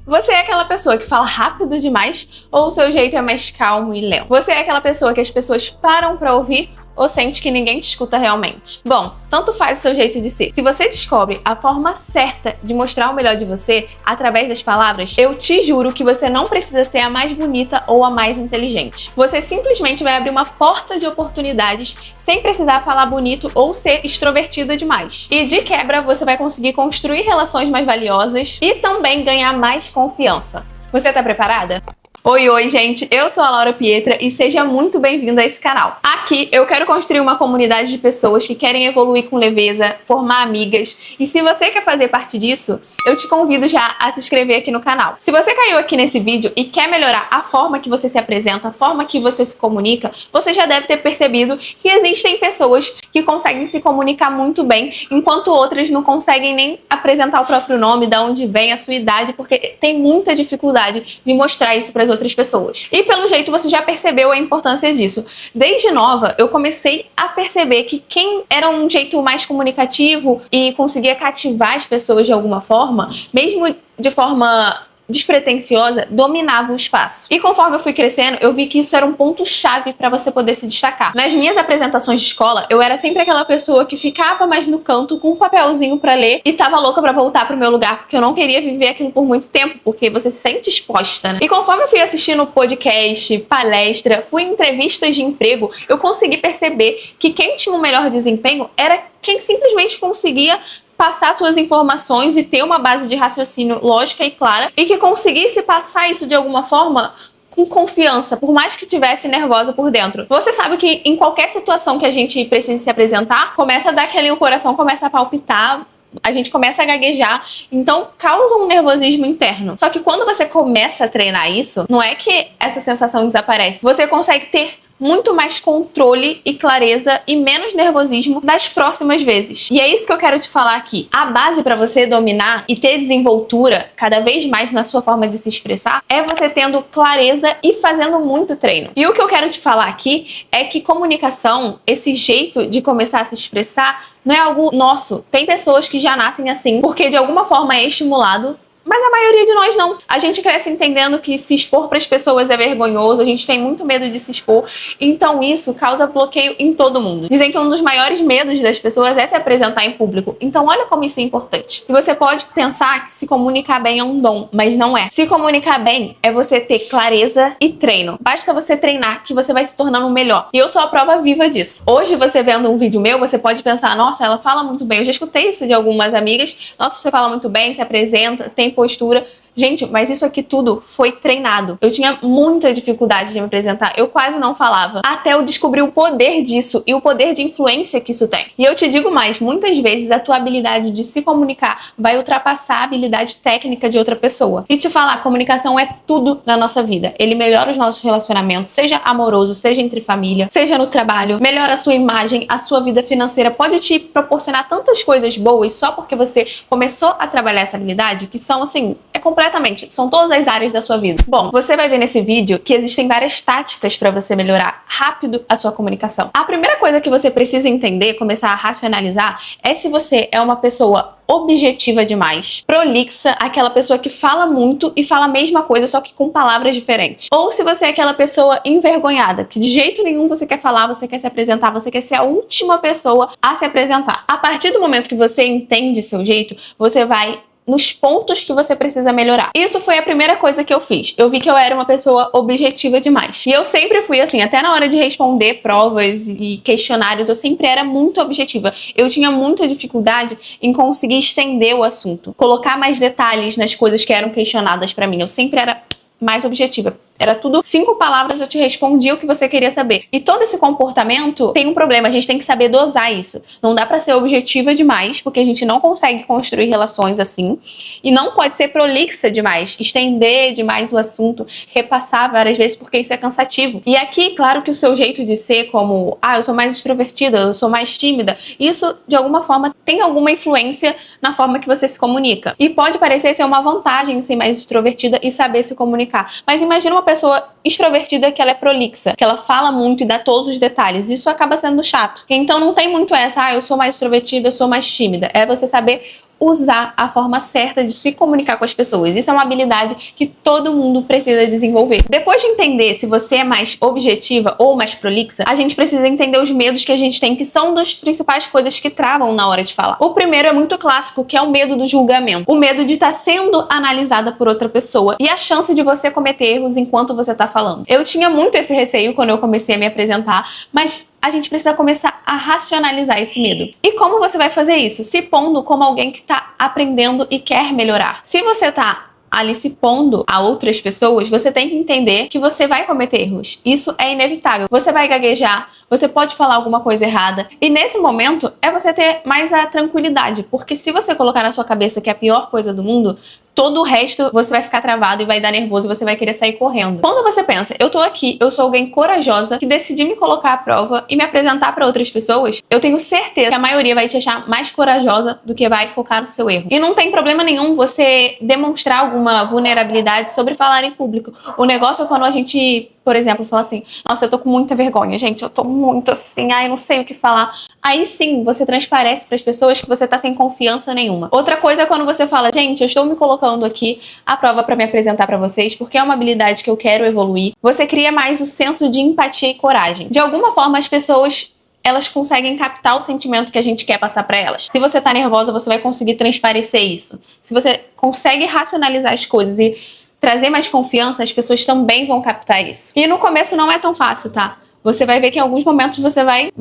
Você é aquela pessoa que fala rápido demais ou o seu jeito é mais calmo e lento? Você é aquela pessoa que as pessoas param pra ouvir ou sente que ninguém te escuta realmente? Bom, tanto faz o seu jeito de ser. Se você descobre a forma certa de mostrar o melhor de você através das palavras, eu te juro que você não precisa ser a mais bonita ou a mais inteligente. Você simplesmente vai abrir uma porta de oportunidades sem precisar falar bonito ou ser extrovertida demais. E de quebra, você vai conseguir construir relações mais valiosas e também ganhar mais confiança. Você tá preparada? Oi, gente! Eu sou a Laura Pietra e seja muito bem-vinda a esse canal. Aqui eu quero construir uma comunidade de pessoas que querem evoluir com leveza, formar amigas, e se você quer fazer parte disso, eu te convido já a se inscrever aqui no canal. Se você caiu aqui nesse vídeo e quer melhorar a forma que você se apresenta, a forma que você se comunica, você já deve ter percebido que existem pessoas que conseguem se comunicar muito bem, enquanto outras não conseguem nem apresentar o próprio nome, de onde vem, a sua idade, porque tem muita dificuldade de mostrar isso para as outras pessoas. E pelo jeito você já percebeu a importância disso. Desde nova, eu comecei a perceber que quem era um jeito mais comunicativo e conseguia cativar as pessoas de alguma forma, mesmo de forma despretensiosa, dominava o espaço. E conforme eu fui crescendo, eu vi que isso era um ponto-chave para você poder se destacar. Nas minhas apresentações de escola, eu era sempre aquela pessoa que ficava mais no canto com um papelzinho para ler e tava louca para voltar pro meu lugar, porque eu não queria viver aquilo por muito tempo, porque você se sente exposta, né? E conforme eu fui assistindo podcast, palestra, fui em entrevistas de emprego, eu consegui perceber que quem tinha o melhor desempenho era quem simplesmente conseguia passar suas informações e ter uma base de raciocínio lógica e clara e que conseguisse passar isso de alguma forma com confiança, por mais que estivesse nervosa por dentro. Você sabe que em qualquer situação que a gente precise se apresentar, começa a dar o coração começa a palpitar, a gente começa a gaguejar, então causa um nervosismo interno. Só que quando você começa a treinar isso, não é que essa sensação desaparece, você consegue ter muito mais controle e clareza e menos nervosismo das próximas vezes. E é isso que eu quero te falar aqui. A base para você dominar e ter desenvoltura cada vez mais na sua forma de se expressar é você tendo clareza e fazendo muito treino. E o que eu quero te falar aqui é que comunicação, esse jeito de começar a se expressar, não é algo nosso. Tem pessoas que já nascem assim porque de alguma forma é estimulado, mas a maioria de nós não. A gente cresce entendendo que se expor para as pessoas é vergonhoso, a gente tem muito medo de se expor, então isso causa bloqueio em todo mundo. Dizem que um dos maiores medos das pessoas é se apresentar em público, então olha como isso é importante. E você pode pensar que se comunicar bem é um dom, mas não é. Se comunicar bem é você ter clareza e treino. Basta você treinar que você vai se tornando melhor. E eu sou a prova viva disso. Hoje você vendo um vídeo meu, você pode pensar, nossa, ela fala muito bem. Eu já escutei isso de algumas amigas. Nossa, você fala muito bem, se apresenta, tem postura. Gente, mas isso aqui tudo foi treinado. Eu tinha muita dificuldade de me apresentar, eu quase não falava, até eu descobrir o poder disso e o poder de influência que isso tem. E eu te digo mais, muitas vezes a tua habilidade de se comunicar vai ultrapassar a habilidade técnica de outra pessoa. E te falar, comunicação é tudo na nossa vida. Ele melhora os nossos relacionamentos, seja amoroso, seja entre família, seja no trabalho, melhora a sua imagem, a sua vida financeira, pode te proporcionar tantas coisas boas só porque você começou a trabalhar essa habilidade, que são assim, completamente, são todas as áreas da sua vida. Bom, você vai ver nesse vídeo que existem várias táticas para você melhorar rápido a sua comunicação. A primeira coisa que você precisa entender, começar a racionalizar, é se você é uma pessoa objetiva demais, prolixa, aquela pessoa que fala muito e fala a mesma coisa, só que com palavras diferentes. Ou se você é aquela pessoa envergonhada, que de jeito nenhum você quer falar, você quer se apresentar, você quer ser a última pessoa a se apresentar. A partir do momento que você entende seu jeito, você vai nos pontos que você precisa melhorar. Isso foi a primeira coisa que eu fiz. Eu vi que eu era uma pessoa objetiva demais. E eu sempre fui assim, até na hora de responder provas e questionários, eu sempre era muito objetiva. Eu tinha muita dificuldade em conseguir estender o assunto, colocar mais detalhes nas coisas que eram questionadas pra mim. Eu sempre era mais objetiva. Era tudo 5 palavras, eu te respondi o que você queria saber. E todo esse comportamento tem um problema, a gente tem que saber dosar isso. Não dá pra ser objetiva demais, porque a gente não consegue construir relações assim. E não pode ser prolixa demais, estender demais o assunto, repassar várias vezes, porque isso é cansativo. E aqui, claro que o seu jeito de ser, como, eu sou mais extrovertida, eu sou mais tímida, isso, de alguma forma, tem alguma influência na forma que você se comunica. E pode parecer ser uma vantagem ser mais extrovertida e saber se comunicar. Mas imagina uma pessoa extrovertida que ela é prolixa, que ela fala muito e dá todos os detalhes. Isso acaba sendo chato. Então não tem muito essa, eu sou mais extrovertida, eu sou mais tímida. É você saber usar a forma certa de se comunicar com as pessoas. Isso é uma habilidade que todo mundo precisa desenvolver. Depois de entender se você é mais objetiva ou mais prolixa, a gente precisa entender os medos que a gente tem, que são das principais coisas que travam na hora de falar. O primeiro é muito clássico, que é o medo do julgamento. O medo de estar sendo analisada por outra pessoa e a chance de você cometer erros enquanto você está falando. Eu tinha muito esse receio quando eu comecei a me apresentar, mas a gente precisa começar a racionalizar esse medo. E como você vai fazer isso? Se pondo como alguém que está aprendendo e quer melhorar. Se você está ali se pondo a outras pessoas, você tem que entender que você vai cometer erros. Isso é inevitável. Você vai gaguejar, você pode falar alguma coisa errada. E nesse momento é você ter mais a tranquilidade. Porque se você colocar na sua cabeça que é a pior coisa do mundo, todo o resto você vai ficar travado e vai dar nervoso e você vai querer sair correndo. Quando você pensa, eu tô aqui, eu sou alguém corajosa que decidi me colocar à prova e me apresentar para outras pessoas, eu tenho certeza que a maioria vai te achar mais corajosa do que vai focar no seu erro. E não tem problema nenhum você demonstrar alguma vulnerabilidade sobre falar em público. O negócio é quando a gente, por exemplo, fala assim, nossa, eu tô com muita vergonha, gente, eu tô muito assim, ai, eu não sei o que falar. Aí sim, você transparece para as pessoas que você tá sem confiança nenhuma. Outra coisa é quando você fala, gente, eu estou me colocando aqui à prova para me apresentar para vocês, porque é uma habilidade que eu quero evoluir. Você cria mais o senso de empatia e coragem. De alguma forma, as pessoas, elas conseguem captar o sentimento que a gente quer passar para elas. Se você tá nervosa, você vai conseguir transparecer isso. Se você consegue racionalizar as coisas e trazer mais confiança, as pessoas também vão captar isso. E no começo não é tão fácil, tá? Você vai ver que em alguns momentos você vai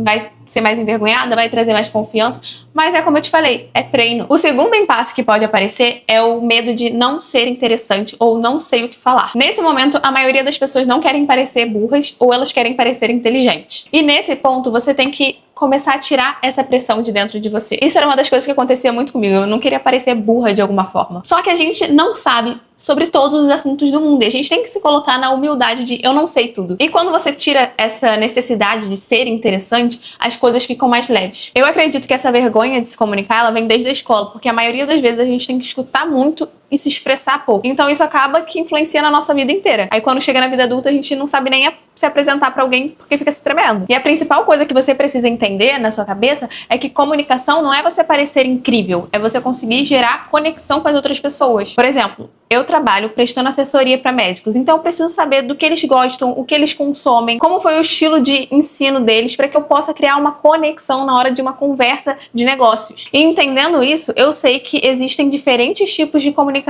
ser mais envergonhada, vai trazer mais confiança, mas é como eu te falei, é treino. O segundo impasse que pode aparecer é o medo de não ser interessante ou não sei o que falar. Nesse momento, a maioria das pessoas não querem parecer burras ou elas querem parecer inteligentes. E nesse ponto, você tem que começar a tirar essa pressão de dentro de você. Isso era uma das coisas que acontecia muito comigo. Eu não queria parecer burra de alguma forma. Só que a gente não sabe sobre todos os assuntos do mundo. E a gente tem que se colocar na humildade de eu não sei tudo. E quando você tira essa necessidade de ser interessante, as coisas ficam mais leves. Eu acredito que essa vergonha de se comunicar, ela vem desde a escola, porque a maioria das vezes a gente tem que escutar muito e se expressar pouco. Então isso acaba que influencia na nossa vida inteira. Aí quando chega na vida adulta, a gente não sabe nem se apresentar pra alguém porque fica se tremendo. E a principal coisa que você precisa entender na sua cabeça é que comunicação não é você parecer incrível, é você conseguir gerar conexão com as outras pessoas. Por exemplo, eu trabalho prestando assessoria para médicos, então eu preciso saber do que eles gostam, o que eles consomem, como foi o estilo de ensino deles, para que eu possa criar uma conexão na hora de uma conversa de negócios. E entendendo isso, eu sei que existem diferentes tipos de comunicação.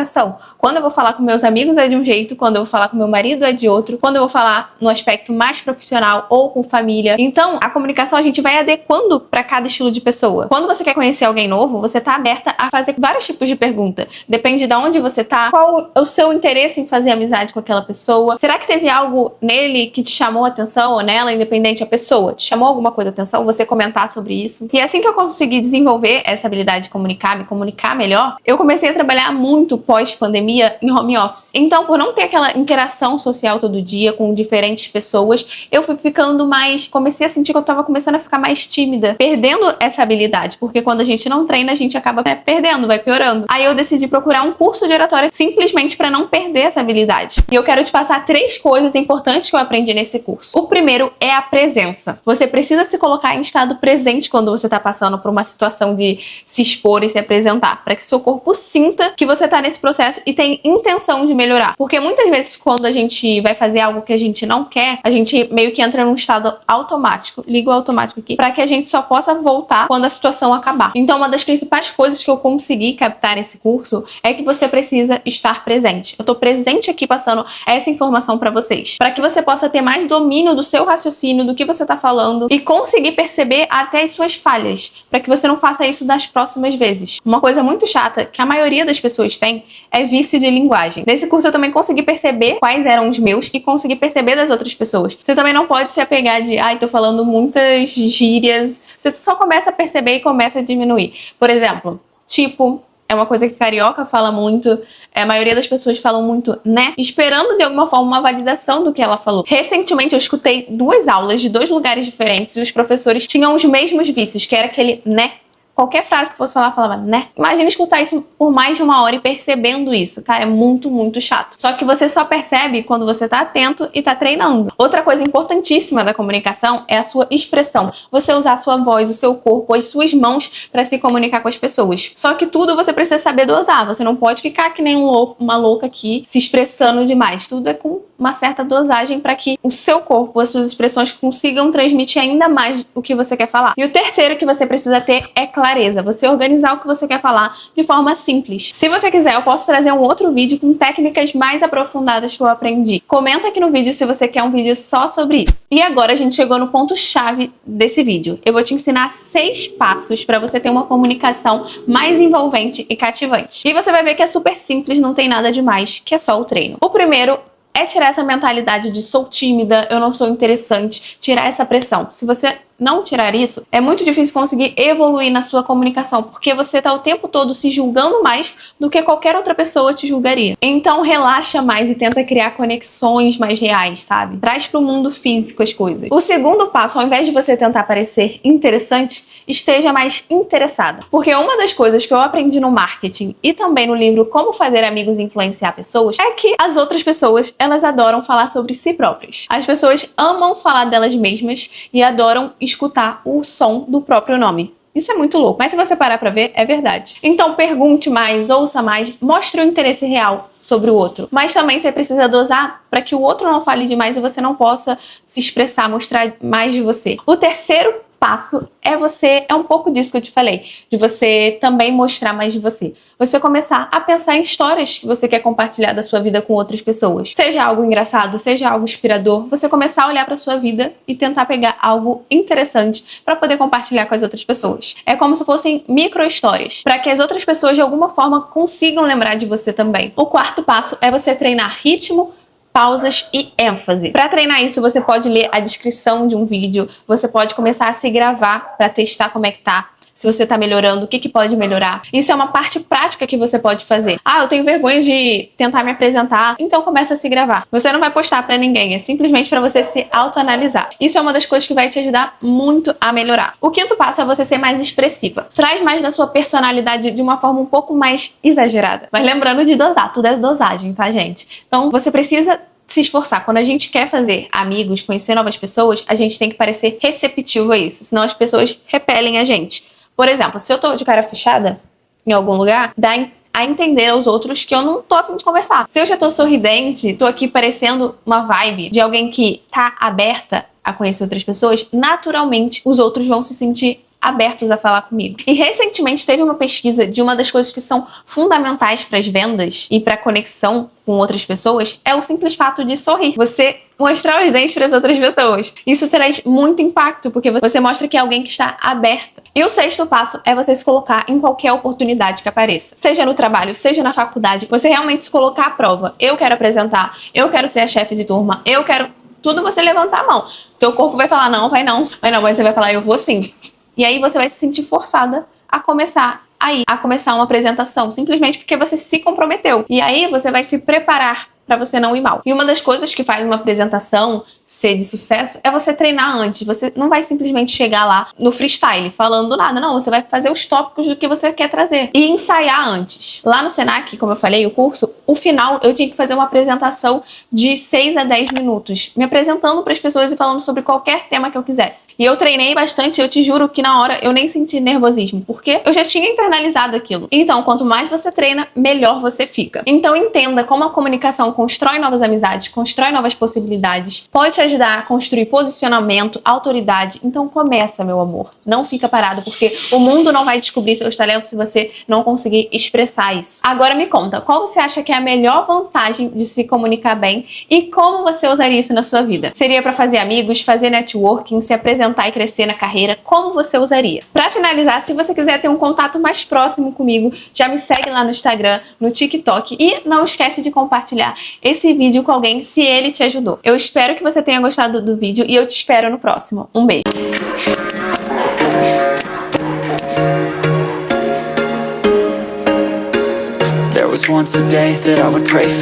Quando eu vou falar com meus amigos é de um jeito, quando eu vou falar com meu marido é de outro, quando eu vou falar no aspecto mais profissional ou com família. Então, a comunicação a gente vai adequando para cada estilo de pessoa. Quando você quer conhecer alguém novo, você tá aberta a fazer vários tipos de pergunta. Depende de onde você tá, qual o seu interesse em fazer amizade com aquela pessoa. Será que teve algo nele que te chamou a atenção ou nela, independente da pessoa? Te chamou alguma coisa a atenção? Você comentar sobre isso. E assim que eu consegui desenvolver essa habilidade de comunicar, me comunicar melhor, eu comecei a trabalhar muito pós-pandemia em home office. Então, por não ter aquela interação social todo dia com diferentes pessoas, eu fui ficando mais... Comecei a sentir que eu tava começando a ficar mais tímida, perdendo essa habilidade, porque quando a gente não treina, a gente acaba perdendo, vai piorando. Aí eu decidi procurar um curso de oratória simplesmente para não perder essa habilidade. E eu quero te passar 3 coisas importantes que eu aprendi nesse curso. O primeiro é a presença. Você precisa se colocar em estado presente quando você tá passando por uma situação de se expor e se apresentar, para que seu corpo sinta que você tá nesse processo e tem intenção de melhorar. Porque muitas vezes quando a gente vai fazer algo que a gente não quer, a gente meio que entra num estado automático, liga o automático aqui, para que a gente só possa voltar quando a situação acabar. Então, uma das principais coisas que eu consegui captar nesse curso é que você precisa estar presente. Eu tô presente aqui passando essa informação para vocês, para que você possa ter mais domínio do seu raciocínio, do que você tá falando e conseguir perceber até as suas falhas, para que você não faça isso das próximas vezes. Uma coisa muito chata que a maioria das pessoas tem é vício de linguagem. Nesse curso eu também consegui perceber quais eram os meus e consegui perceber das outras pessoas. Você também não pode se apegar de, ai, tô falando muitas gírias. Você só começa a perceber e começa a diminuir. Por exemplo, tipo, é uma coisa que carioca fala muito, a maioria das pessoas falam muito, né? Esperando de alguma forma uma validação do que ela falou. Recentemente eu escutei 2 aulas de 2 lugares diferentes e os professores tinham os mesmos vícios, que era aquele né. qualquer frase que fosse falar, falava, né? Imagina escutar isso por mais de 1 hora e percebendo isso. Cara, é muito, muito chato. Só que você só percebe quando você tá atento e tá treinando. Outra coisa importantíssima da comunicação é a sua expressão. Você usar a sua voz, o seu corpo, as suas mãos para se comunicar com as pessoas. Só que tudo você precisa saber dosar. Você não pode ficar que nem uma louca aqui se expressando demais. Tudo é com uma certa dosagem para que o seu corpo, as suas expressões consigam transmitir ainda mais o que você quer falar. E o terceiro que você precisa ter é clareza. Você organizar o que você quer falar de forma simples. Se você quiser, eu posso trazer um outro vídeo com técnicas mais aprofundadas que eu aprendi. Comenta aqui no vídeo se você quer um vídeo só sobre isso. E agora a gente chegou no ponto-chave desse vídeo. Eu vou te ensinar 6 passos para você ter uma comunicação mais envolvente e cativante. E você vai ver que é super simples, não tem nada demais, que é só o treino. O primeiro é tirar essa mentalidade de sou tímida, eu não sou interessante, tirar essa pressão. Se você não tirar isso, é muito difícil conseguir evoluir na sua comunicação, porque você tá o tempo todo se julgando mais do que qualquer outra pessoa te julgaria. Então relaxa mais e tenta criar conexões mais reais, sabe? Traz pro mundo físico as coisas. O segundo passo, ao invés de você tentar parecer interessante, esteja mais interessada. Porque uma das coisas que eu aprendi no marketing e também no livro Como Fazer Amigos e Influenciar Pessoas é que as outras pessoas, elas adoram falar sobre si próprias. As pessoas amam falar delas mesmas e adoram escutar o som do próprio nome. Isso é muito louco, mas se você parar pra ver, é verdade. Então pergunte mais, ouça mais, mostre o interesse real sobre o outro. Mas também você precisa dosar para que o outro não fale demais e você não possa se expressar, mostrar mais de você. O terceiro passo é um pouco disso que eu te falei, de você também mostrar mais de você. Você começar a pensar em histórias que você quer compartilhar da sua vida com outras pessoas. Seja algo engraçado, seja algo inspirador, você começar a olhar para sua vida e tentar pegar algo interessante para poder compartilhar com as outras pessoas. É como se fossem micro-histórias, para que as outras pessoas de alguma forma consigam lembrar de você também. O quarto passo é você treinar ritmo, pausas e ênfase. Para treinar isso, você pode ler a descrição de um vídeo, você pode começar a se gravar para testar como é que tá, se você tá melhorando, o que pode melhorar. Isso é uma parte prática que você pode fazer. Ah, eu tenho vergonha de tentar me apresentar, então começa a se gravar. Você não vai postar para ninguém, é simplesmente para você se autoanalisar. Isso é uma das coisas que vai te ajudar muito a melhorar. O quinto passo é você ser mais expressiva. Traz mais da sua personalidade de uma forma um pouco mais exagerada. Mas lembrando de dosar, tudo é dosagem, tá, gente? Então você precisa se esforçar. Quando a gente quer fazer amigos, conhecer novas pessoas, a gente tem que parecer receptivo a isso, senão as pessoas repelem a gente. Por exemplo, se eu tô de cara fechada em algum lugar, dá a entender aos outros que eu não tô a fim de conversar. Se eu já tô sorridente, tô aqui parecendo uma vibe de alguém que tá aberta a conhecer outras pessoas, naturalmente os outros vão se sentir abertos a falar comigo. E recentemente teve uma pesquisa de uma das coisas que são fundamentais para as vendas e para a conexão com outras pessoas é o simples fato de sorrir. Você mostrar os dentes para as outras pessoas. Isso traz muito impacto, porque você mostra que é alguém que está aberta. E o sexto passo é você se colocar em qualquer oportunidade que apareça. Seja no trabalho, seja na faculdade, você realmente se colocar à prova. Eu quero apresentar, eu quero ser a chefe de turma, eu quero... Tudo você levantar a mão. Teu corpo vai falar não, vai não. Mas não, você vai falar eu vou sim. E aí você vai se sentir forçada a começar uma apresentação, simplesmente porque você se comprometeu. E aí você vai se preparar para você não ir mal. E uma das coisas que faz uma apresentação ser de sucesso é você treinar antes. Você não vai simplesmente chegar lá no freestyle falando nada, não. Você vai fazer os tópicos do que você quer trazer e ensaiar antes. Lá no Senac, como eu falei, o curso, o final eu tinha que fazer uma apresentação de 6 a 10 minutos, me apresentando para as pessoas e falando sobre qualquer tema que eu quisesse. E eu treinei bastante, eu te juro que na hora eu nem senti nervosismo, porque eu já tinha internalizado aquilo. Então, quanto mais você treina, melhor você fica. Então entenda como a comunicação constrói novas amizades, constrói novas possibilidades, pode te ajudar a construir posicionamento, autoridade. Então começa, meu amor. Não fica parado, porque o mundo não vai descobrir seus talentos se você não conseguir expressar isso. Agora me conta, qual você acha que é a melhor vantagem de se comunicar bem e como você usaria isso na sua vida? Seria para fazer amigos, fazer networking, se apresentar e crescer na carreira? Como você usaria? Para finalizar, se você quiser ter um contato mais próximo comigo, já me segue lá no Instagram, no TikTok e não esquece de compartilhar esse vídeo com alguém se ele te ajudou. Eu espero que você tenha gostado do vídeo e eu te espero no próximo. Um beijo! There was once a day that I would pray for